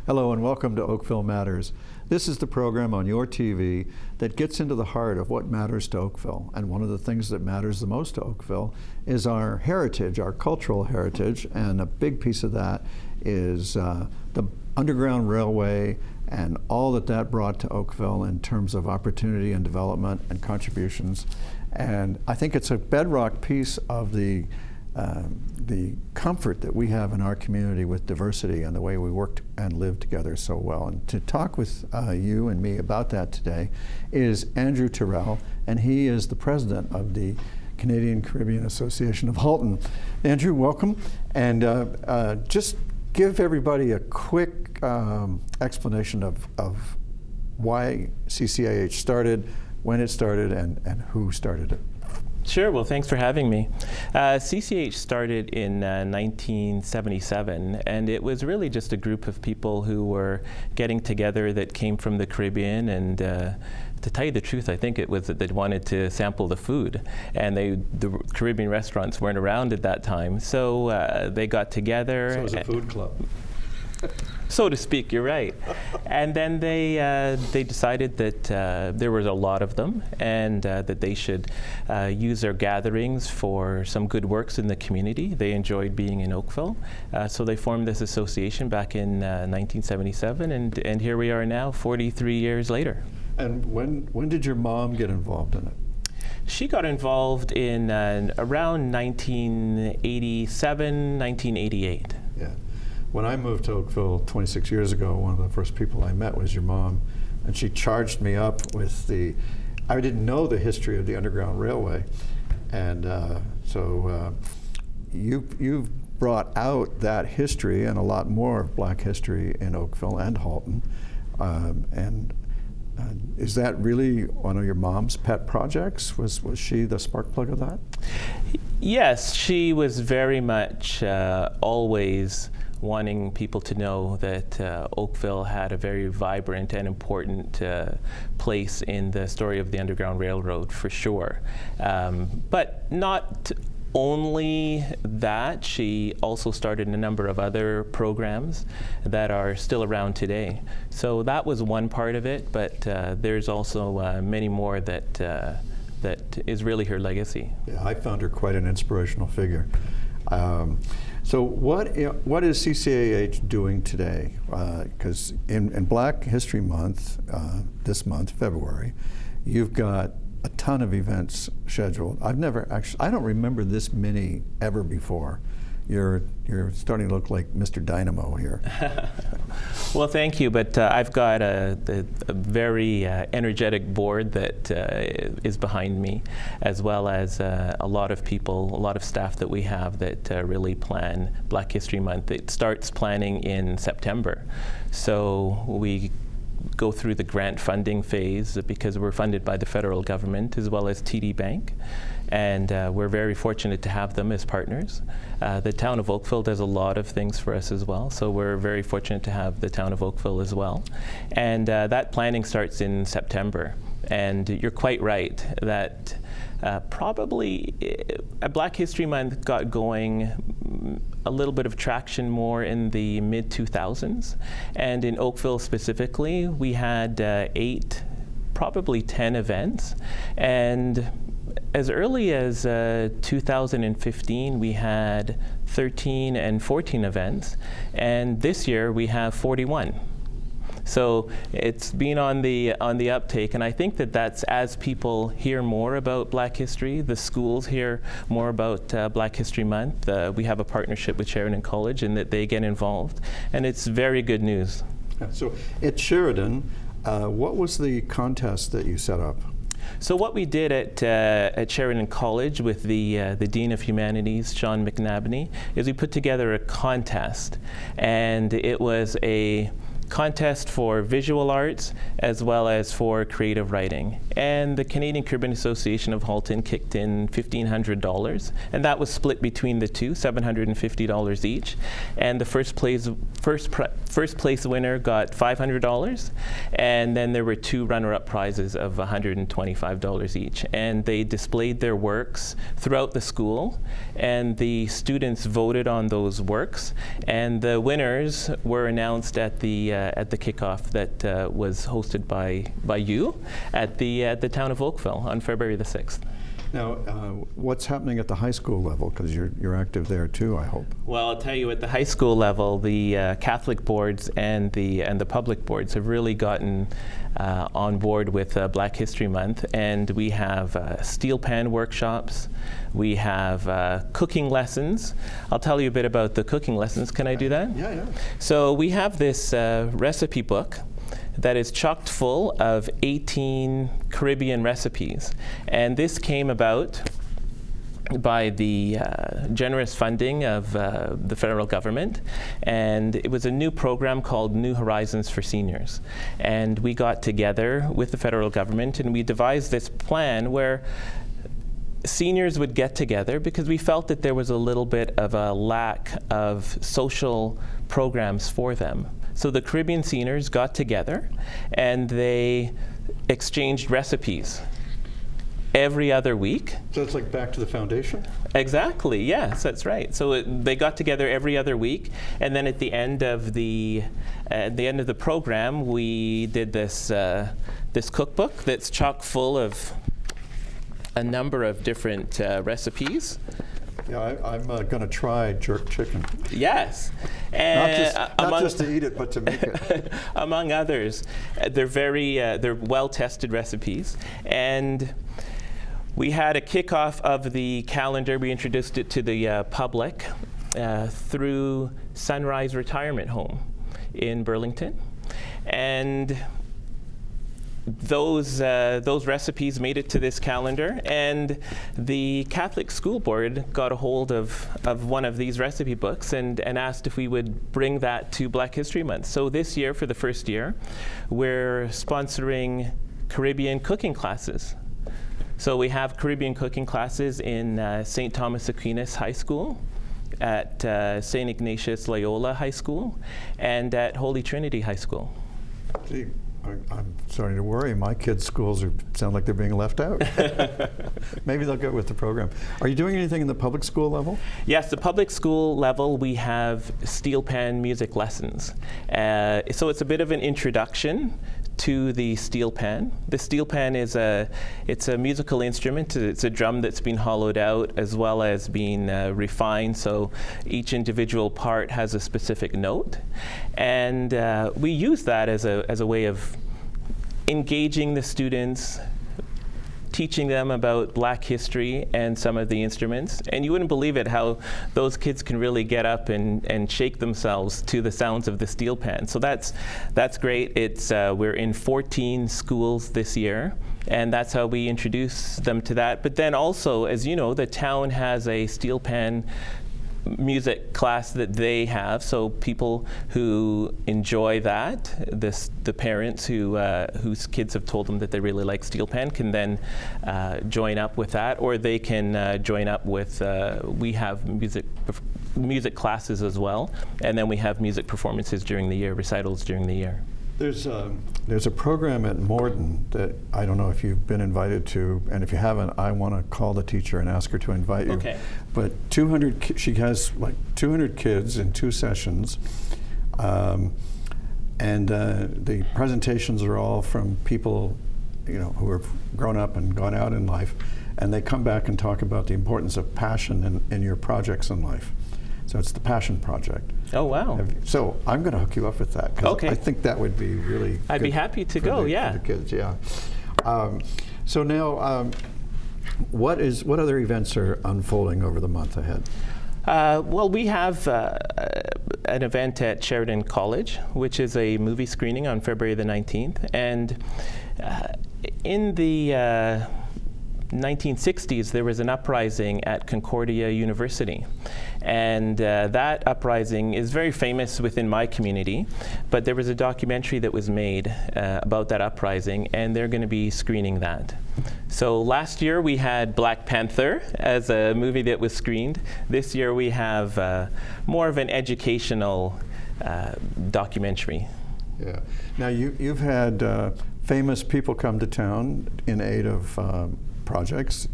Hello and welcome to Oakville Matters. This is the program on your TV that gets into the heart of what matters to Oakville. And one of the things that matters the most to Oakville is our heritage, our cultural heritage. And a big piece of that is the Underground Railway and all that that brought to Oakville in terms of opportunity and development and contributions. And I think it's a bedrock piece of the comfort that we have in our community with diversity and the way we work and live together so well. And to talk with you and me about that today is Andrew Terrell, and he is the president of the Canadian Caribbean Association of Halton. Andrew, welcome. And just give everybody a quick explanation of why CCAH started, when it started, and who started it. Sure. Well, thanks for having me. CCH started in 1977, and it was really just a group of people who were getting together that came from the Caribbean. And to tell you the truth, I think it was that they wanted to sample the food, and the Caribbean restaurants weren't around at that time, so they got together. So it was a food club. So to speak, you're right. And then they decided that there was a lot of them, and that they should use their gatherings for some good works in the community. They enjoyed being in Oakville, so they formed this association back in 1977, and here we are now, 43 years later. And when did your mom get involved in it? She got involved in around 1987, 1988. Yeah. When I moved to Oakville 26 years ago, one of the first people I met was your mom, and she charged me up with I didn't know the history of the Underground Railway, and so you've brought out that history and a lot more of Black history in Oakville and Halton, and is that really one of your mom's pet projects? Was she the spark plug of that? Yes, she was very much always wanting people to know that Oakville had a very vibrant and important place in the story of the Underground Railroad, for sure. But not only that, she also started a number of other programs that are still around today. So that was one part of it, but there's also many more that is really her legacy. Yeah, I found her quite an inspirational figure. So what is CCAH doing today? Because in Black History Month, this month, February, you've got a ton of events scheduled. I don't remember this many ever before. You're starting to look like Mr. Dynamo here. Well, thank you, but I've got a very energetic board that is behind me, as well as a lot of people, a lot of staff that we have that really plan Black History Month. It starts planning in September, so we go through the grant funding phase because we're funded by the federal government as well as TD Bank, and we're very fortunate to have them as partners. The town of Oakville does a lot of things for us as well, so we're very fortunate to have the town of Oakville as well. And that planning starts in September, and you're quite right that probably Black History Month got going a little bit of traction more in the mid-2000s, and in Oakville specifically we had 8, probably 10 events, and as early as 2015 we had 13 and 14 events, and this year we have 41. So it's been on the uptake, and I think that that's as people hear more about Black history, the schools hear more about Black History Month. We have a partnership with Sheridan College, and that they get involved, and it's very good news. So at Sheridan, what was the contest that you set up? So what we did at Sheridan College with the Dean of Humanities, Sean McNabney, is we put together a contest, and it was a contest for visual arts as well as for creative writing. And the Canadian Caribbean Association of Halton kicked in $1,500, and that was split between the two, $750 each. And the first place winner got $500, and then there were two runner-up prizes of $125 each. And they displayed their works throughout the school, and the students voted on those works, and the winners were announced at the kickoff that was hosted by you at the town of Oakville on February the 6th. Now, what's happening at the high school level? Because you're active there too, I hope. Well, I'll tell you, at the high school level, the Catholic boards and the public boards have really gotten on board with Black History Month, and we have steel pan workshops. We have cooking lessons. I'll tell you a bit about the cooking lessons. Can I do that? Yeah. So we have this recipe book that is chocked full of 18 Caribbean recipes. And this came about by the generous funding of the federal government. And it was a new program called New Horizons for Seniors. And we got together with the federal government and we devised this plan where seniors would get together because we felt that there was a little bit of a lack of social programs for them. So the Caribbean seniors got together and they exchanged recipes every other week. So it's like back to the foundation? Exactly, yes, that's right. So they got together every other week, and then at the end of the program, we did this cookbook that's chock full of a number of different recipes. Yeah, I'm going to try jerk chicken. Yes. Not just to eat it, but to make it. Among others. They're well-tested recipes. And we had a kickoff of the calendar. We introduced it to the public through Sunrise Retirement Home in Burlington. And those recipes made it to this calendar, and the Catholic School Board got a hold of one of these recipe books and asked if we would bring that to Black History Month. So this year, for the first year, we're sponsoring Caribbean cooking classes. So we have Caribbean cooking classes in St. Thomas Aquinas High School, at St. Ignatius Loyola High School, and at Holy Trinity High School. Gee, I'm starting to worry. My kids' schools sound like they're being left out. Maybe they'll get with the program. Are you doing anything in the public school level? Yes, the public school level, we have steel pan music lessons. So it's a bit of an introduction to the steel pan. The steel pan it's a musical instrument. It's a drum that's been hollowed out as well as being refined, so each individual part has a specific note. And we use that as a way of engaging the students, teaching them about Black history and some of the instruments. And you wouldn't believe it how those kids can really get up and shake themselves to the sounds of the steel pan. So that's great. We're in 14 schools this year, and that's how we introduce them to that. But then also, as you know, the town has a steel pan music class that they have, so people who enjoy that, the parents whose kids have told them that they really like steel pan can then join up with that, or they can join up with, we have music classes as well, and then we have music performances during the year, recitals during the year. There's a program at Morden that I don't know if you've been invited to, and if you haven't, I want to call the teacher and ask her to invite you. Okay. But she has like 200 kids in 2 sessions, and the presentations are all from people, who have grown up and gone out in life, and they come back and talk about the importance of passion in your projects in life. So it's the Passion Project. Oh, wow. So I'm going to hook you up with that. Okay. I think that would be really I'd be happy to go, yeah. For the kids, yeah. So now, what other events are unfolding over the month ahead? Well, we have an event at Sheridan College, which is a movie screening on February the 19th. And in the 1960s, there was an uprising at Concordia University. And that uprising is very famous within my community, but there was a documentary that was made about that uprising, and they're going to be screening that. So last year we had Black Panther as a movie that was screened. This year we have more of an educational documentary. Yeah. Now you've had famous people come to town in aid of projects.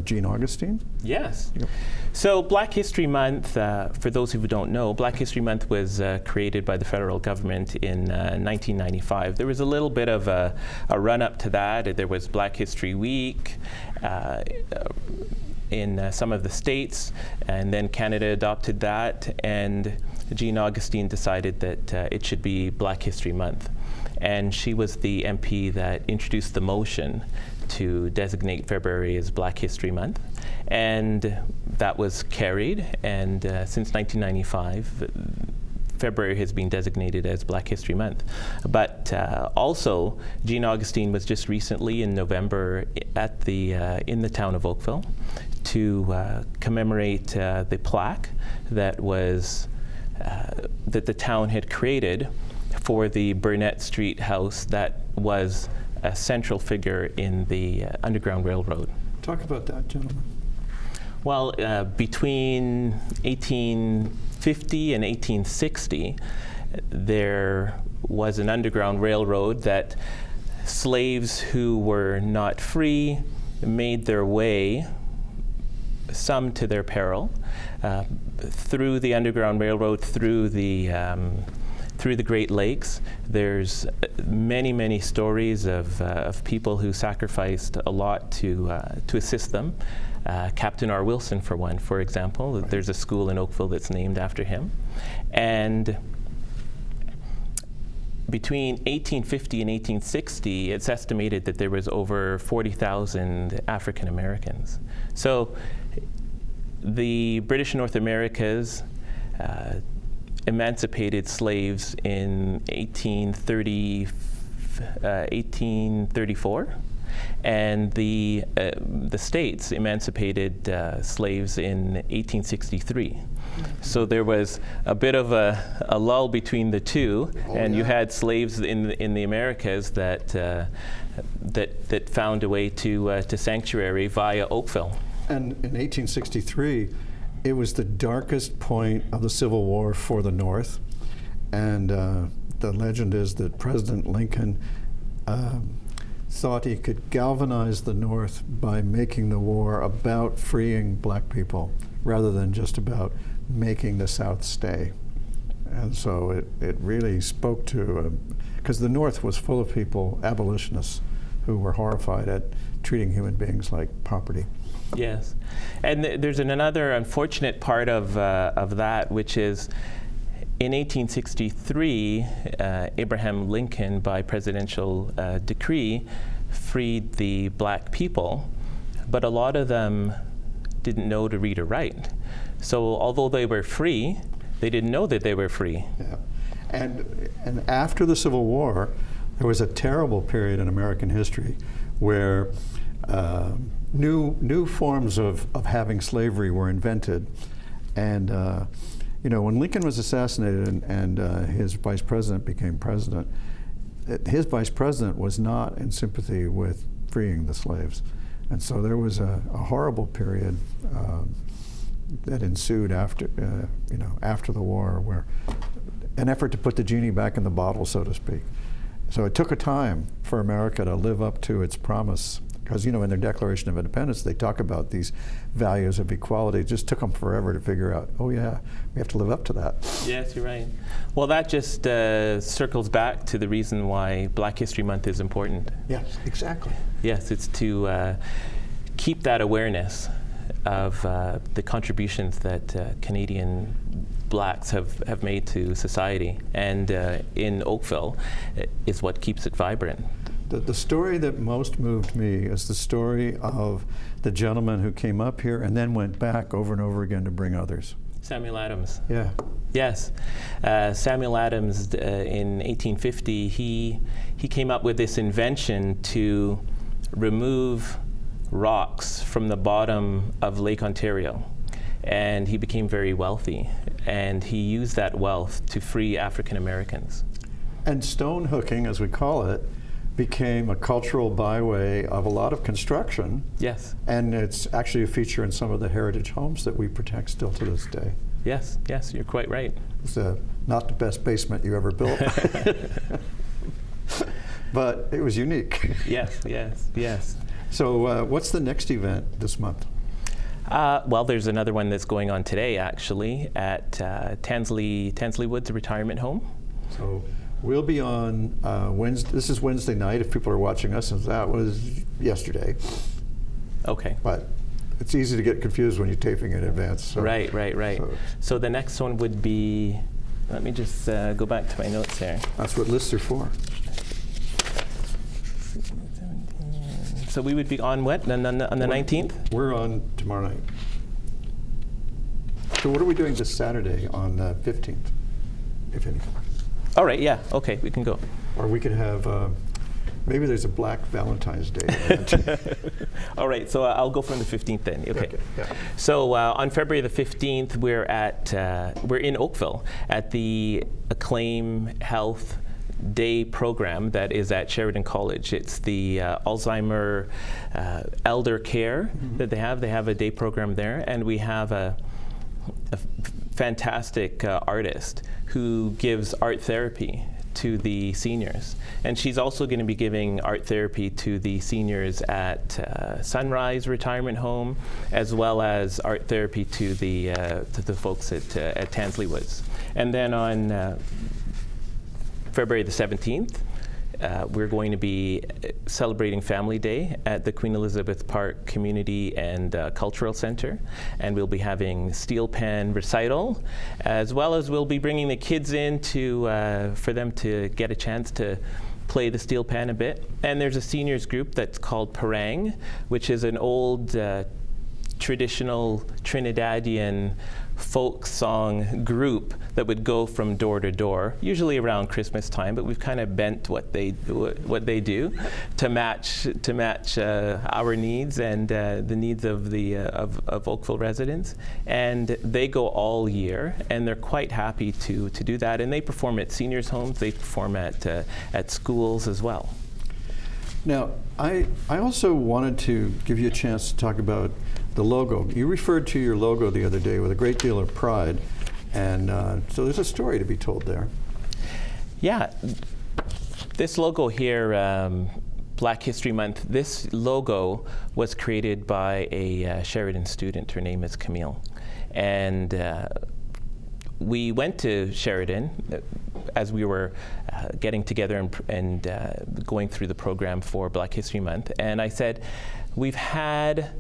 Gene Augustine? Yes. Yep. So Black History Month, for those who don't know, Black History Month was created by the federal government in 1995. There was a little bit of a run-up to that. There was Black History Week in some of the states, and then Canada adopted that, and Gene Augustine decided that it should be Black History Month. And she was the MP that introduced the motion to designate February as Black History Month, and that was carried, and since 1995 February has been designated as Black History Month. But also Gene Augustine was just recently in November at the in the town of Oakville to commemorate the plaque that was that the town had created for the Burnett Street house that was a central figure in the Underground Railroad. Talk about that, gentlemen. Well, between 1850 and 1860, there was an Underground Railroad that slaves who were not free made their way, some to their peril, through the Underground Railroad, through the Great Lakes. There's many stories of people who sacrificed a lot to assist them. Captain R. Wilson, for example. Right. There's a school in Oakville that's named after him. And between 1850 and 1860, it's estimated that there was over 40,000 African Americans. So the British North Americas emancipated slaves in 1834, and the states emancipated slaves in 1863. So there was a bit of a lull between the two, and you had slaves in the Americas that found a way to sanctuary via Oakville. And in 1863, it was the darkest point of the Civil War for the North, and the legend is that President Lincoln thought he could galvanize the North by making the war about freeing black people rather than just about making the South stay. And so it really spoke to, because the North was full of people, abolitionists, who were horrified at treating human beings like property. Yes, and there's another unfortunate part of that, which is in 1863, Abraham Lincoln, by presidential decree, freed the black people, but a lot of them didn't know to read or write. So although they were free, they didn't know that they were free. Yeah, and after the Civil War, there was a terrible period in American history where new forms of having slavery were invented, and when Lincoln was assassinated and his vice president became president, his vice president was not in sympathy with freeing the slaves, and so there was a horrible period that ensued after the war, where an effort to put the genie back in the bottle, so to speak. So it took a time for America to live up to its promise, because in their Declaration of Independence they talk about these values of equality. It just took them forever to figure out, oh yeah, we have to live up to that. Yes, you're right. Well, that just circles back to the reason why Black History Month is important. Yes, exactly. Yes, it's to keep that awareness of the contributions that Canadian blacks have made to society, and in Oakville is what keeps it vibrant. The story that most moved me is the story of the gentleman who came up here and then went back over and over again to bring others. Samuel Adams. Yeah. Yes. Samuel Adams, in 1850, he came up with this invention to remove rocks from the bottom of Lake Ontario. And he became very wealthy. And he used that wealth to free African Americans. And stone hooking, as we call it, became a cultural byway of a lot of construction. Yes. And it's actually a feature in some of the heritage homes that we protect still to this day. Yes, yes, you're quite right. It's not the best basement you ever built. But it was unique. Yes, yes, yes. So what's the next event this month? Well, there's another one that's going on today, actually, at Tansley Woods Retirement Home. So we'll be on Wednesday. This is Wednesday night, if people are watching us, and that was yesterday. Okay. But it's easy to get confused when you're taping in advance. So. Right. So the next one would be, let me just go back to my notes here. That's what lists are for. So we would be on what, on the 19th? We're on tomorrow night. So what are we doing this Saturday on the 15th, if anything? All right, yeah, okay, we can go. Or we could have, maybe there's a Black Valentine's Day event. All right, so I'll go from the 15th then. Okay. Yeah. So on February the 15th, we're in Oakville at the Acclaim Health Day program that is at Sheridan College. It's the Alzheimer elder care that they have. They have a day program there, and we have a fantastic artist who gives art therapy to the seniors. And she's also going to be giving art therapy to the seniors at Sunrise Retirement Home, as well as art therapy to the folks at Tansley Woods. And then on February the 17th, we're going to be celebrating Family Day at the Queen Elizabeth Park Community and Cultural Center, and we'll be having steel pan recital, as well as we'll be bringing the kids in for them to get a chance to play the steel pan a bit. And there's a seniors group that's called Parang, which is an old traditional Trinidadian folk song group that would go from door to door, usually around Christmas time, but we've kind of bent what they do to match our needs and the needs of of Oakville residents. And they go all year, and they're quite happy to do that. And they perform at seniors' homes, they perform at schools as well. Now, I also wanted to give you a chance to talk about the logo. You referred to your logo the other day with a great deal of pride, and so there's a story to be told there. Yeah, this logo here, Black History Month, this logo was created by a Sheridan student. Her name is Camille. And we went to Sheridan as we were getting together and going through the program for Black History Month. And I said, we've had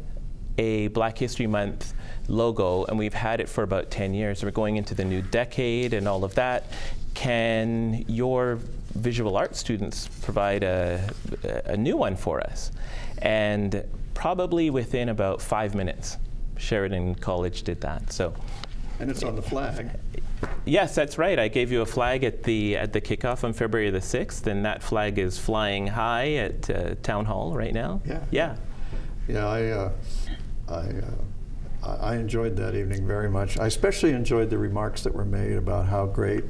a Black History Month logo, and we've had it for about 10 years. We're going into the new decade and all of that. Can your visual art students provide a new one for us? And probably within about 5 minutes, Sheridan College did that. So, and it's on the flag. Yes, that's right. I gave you a flag at the kickoff on February the 6th, and that flag is flying high at Town Hall right now. Yeah. I enjoyed that evening very much. I especially enjoyed the remarks that were made about how great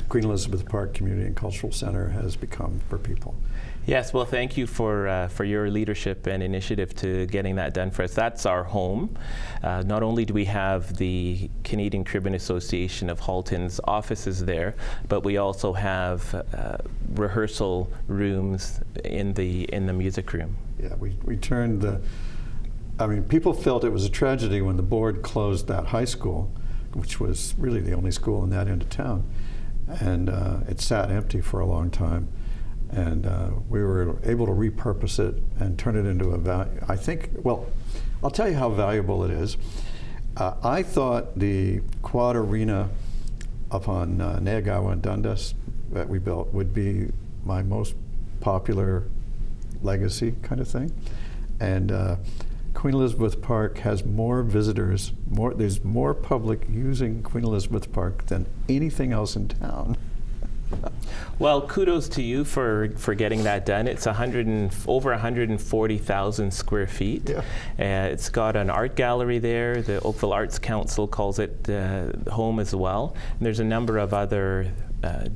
Queen Elizabeth Park Community and Cultural Center has become for people. Yes, well, thank you for your leadership and initiative to getting that done for us. That's our home. Not only do we have the Canadian Caribbean Association of Halton's offices there, but we also have rehearsal rooms in the music room. Yeah, we turned people felt it was a tragedy when the board closed that high school, which was really the only school in that end of town. And it sat empty for a long time. And we were able to repurpose it and turn it into I'll tell you how valuable it is. I thought the quad arena up on Neagawa and Dundas that we built would be my most popular legacy kind of thing. And Queen Elizabeth Park has more visitors, there's more public using Queen Elizabeth Park than anything else in town. Well, kudos to you for getting that done. It's over 140,000 square feet. Yeah. It's got an art gallery there. The Oakville Arts Council calls it home as well. And there's a number of other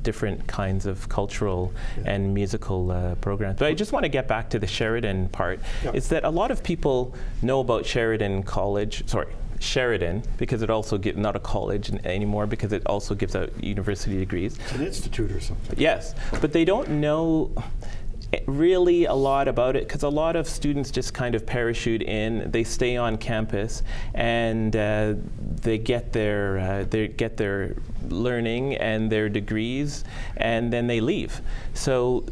different kinds of cultural and musical programs. But I just want to get back to the Sheridan part. Yeah. It's that a lot of people know about Sheridan, because it also gives, not a college anymore, because it also gives out university degrees. It's an institute or something. Yes, but they don't know really a lot about it, because a lot of students just kind of parachute in, they stay on campus, and they get their learning and their degrees, and then they leave. So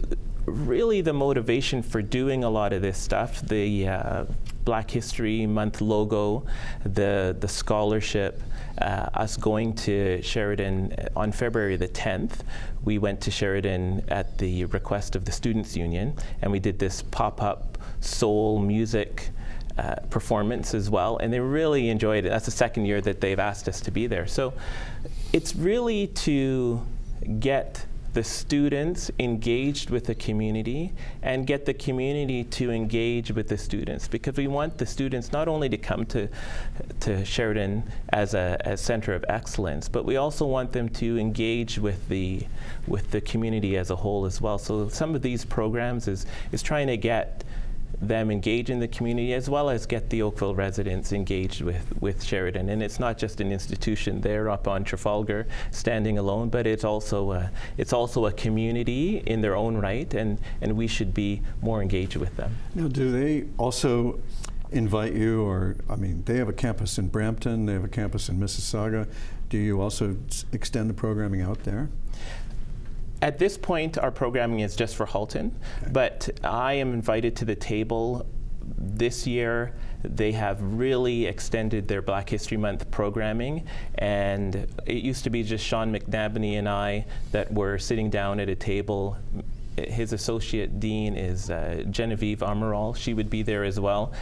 really the motivation for doing a lot of this stuff, the Black History Month logo, the scholarship, us going to Sheridan on February the 10th. We went to Sheridan at the request of the Students' Union, and we did this pop-up soul music performance as well, and they really enjoyed it. That's the second year that they've asked us to be there. So it's really to get the students engaged with the community and get the community to engage with the students, because we want the students not only to come to Sheridan as a center of excellence, but we also want them to engage with the community as a whole as well. So some of these programs is trying to get them engage in the community, as well as get the Oakville residents engaged with Sheridan. And it's not just an institution there up on Trafalgar standing alone, but it's also a community in their own right, and we should be more engaged with them. Now, do they also invite you, or, I mean, they have a campus in Brampton, they have a campus in Mississauga. Do you also extend the programming out there? At this point, our programming is just for Halton, but I am invited to the table. This year, they have really extended their Black History Month programming, and it used to be just Sean McNabney and I that were sitting down at a table. His associate dean is Genevieve Amaral. She would be there as well.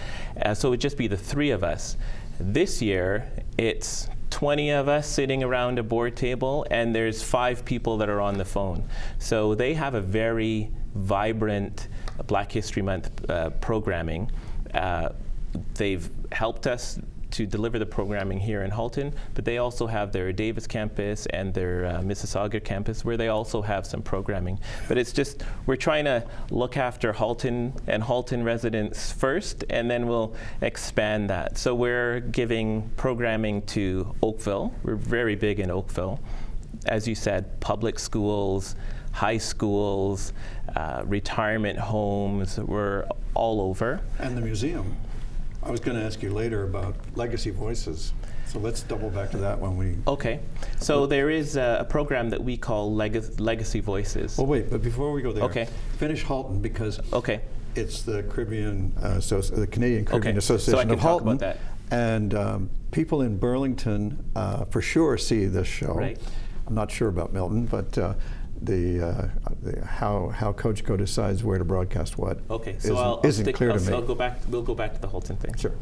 So it would just be the three of us. This year, it's 20 of us sitting around a board table, and there's 5 people that are on the phone. So they have a very vibrant Black History Month programming. They've helped us to deliver the programming here in Halton, but they also have their Davis campus and their Mississauga campus, where they also have some programming. But it's just, we're trying to look after Halton and Halton residents first, and then we'll expand that. So we're giving programming to Oakville. We're very big in Oakville. As you said, public schools, high schools, retirement homes, we're all over. And the museum. I was going to ask you later about Legacy Voices, so let's double back to that when we... Okay, so there is a program that we call Legacy Voices. Well, wait, but before we go there, okay, finish Halton, because it's the Caribbean, the Canadian Caribbean Association so I can of talk Halton, about that. And people in Burlington for sure see this show. Right. I'm not sure about Milton, but how Coach Co decides where to broadcast what isn't clear to me. We'll go back to the Halton thing. Sure.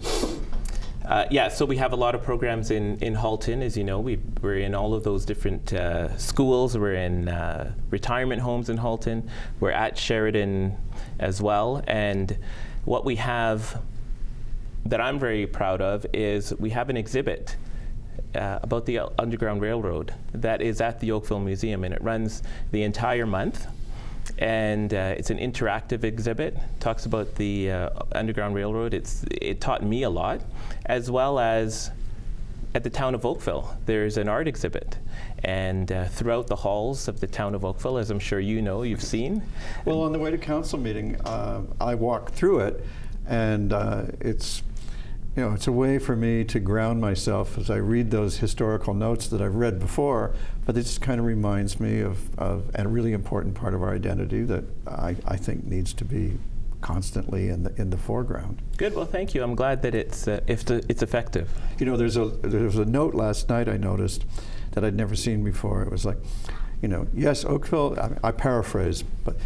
So we have a lot of programs in Halton, as you know. We're in all of those different schools. We're in retirement homes in Halton. We're at Sheridan as well. And what we have that I'm very proud of is we have an exhibit about the Underground Railroad that is at the Oakville Museum, and it runs the entire month. And it's an interactive exhibit, talks about the Underground Railroad. It taught me a lot, as well as at the town of Oakville, there's an art exhibit. And throughout the halls of the town of Oakville, as I'm sure you know, you've seen. Well, on the way to council meeting, I walked through it, and it's a way for me to ground myself as I read those historical notes that I've read before, but it just kind of reminds me of a really important part of our identity that I think needs to be constantly in the foreground. Good. Well, thank you. I'm glad that it's effective. You know, there was a note last night I noticed that I'd never seen before. It was like, yes, Oakville, I paraphrase, but,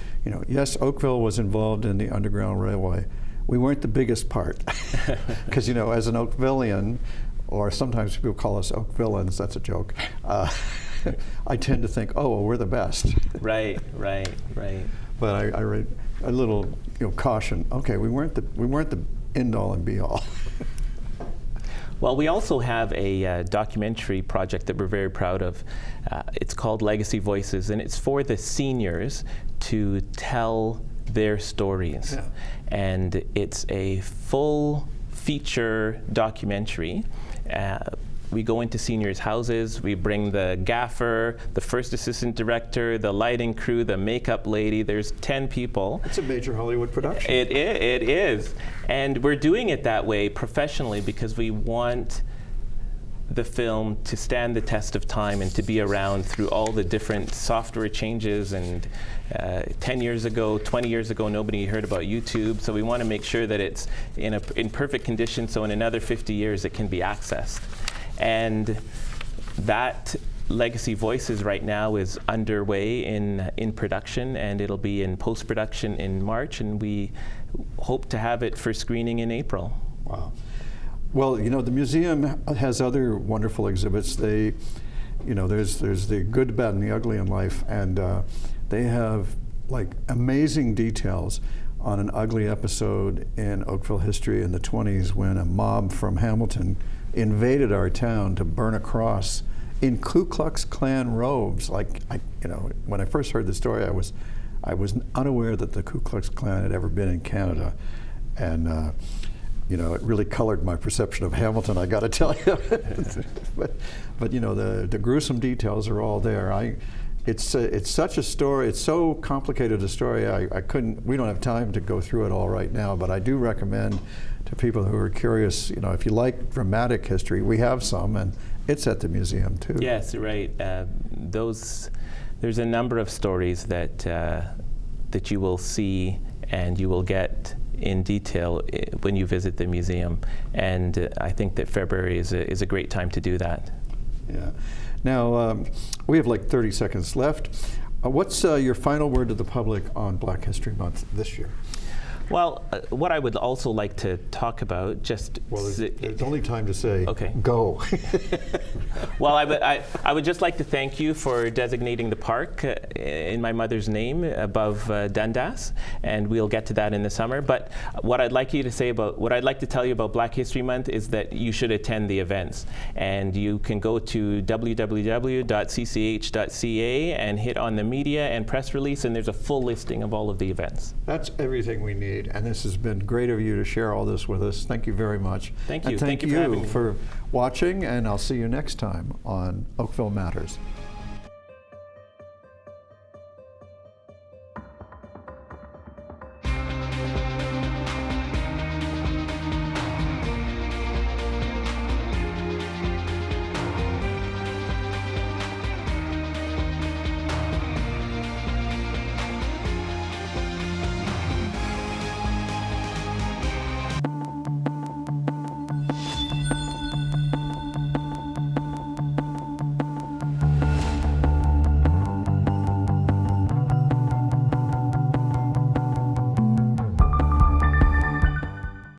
yes, Oakville was involved in the Underground Railway. We weren't the biggest part, because as an Oakvillian, or sometimes people call us Oakvillans, that's a joke. I tend to think, oh, well, we're the best. Right. But I read a little, caution. Okay, we weren't the end all and be all. Well, we also have a documentary project that we're very proud of. It's called Legacy Voices, and it's for the seniors to tell their stories. Yeah. And it's a full feature documentary. We go into seniors' houses, we bring the gaffer, the first assistant director, the lighting crew, the makeup lady. There's 10 people. It's a major Hollywood production. It is. And we're doing it that way professionally because we want the film to stand the test of time and to be around through all the different software changes. And 10 years ago, 20 years ago, nobody heard about YouTube. So we want to make sure that it's in perfect condition, so in another 50 years it can be accessed. And that Legacy Voices right now is underway in production, and it'll be in post-production in March, and we hope to have it for screening in April. Wow. Well, the museum has other wonderful exhibits. There's the good, the bad, and the ugly in life, and they have like amazing details on an ugly episode in Oakville history in the 20s when a mob from Hamilton invaded our town to burn a cross in Ku Klux Klan robes. When I first heard the story, I was unaware that the Ku Klux Klan had ever been in Canada, and it really colored my perception of Hamilton, I got to tell you. but the gruesome details are all there. It's such a story. It's so complicated a story. We don't have time to go through it all right now. But I do recommend to people who are curious. If you like dramatic history, we have some, and it's at the museum too. Yes, right. There's a number of stories that you will see and you will get in detail when you visit the museum. And I think that February is a great time to do that. Yeah. Now, we have like 30 seconds left. What's your final word to the public on Black History Month this year? Well, what I would also like to talk about, there's only time to say, okay. Go. Well, I would just like to thank you for designating the park in my mother's name above Dundas, and we'll get to that in the summer. But what I'd like to tell you about Black History Month is that you should attend the events, and you can go to www.cch.ca and hit on the media and press release, and there's a full listing of all of the events. That's everything we need. And this has been great of you to share all this with us. Thank you very much. Thank you. And thank you for having me. for watching, and I'll see you next time on Oakville Matters.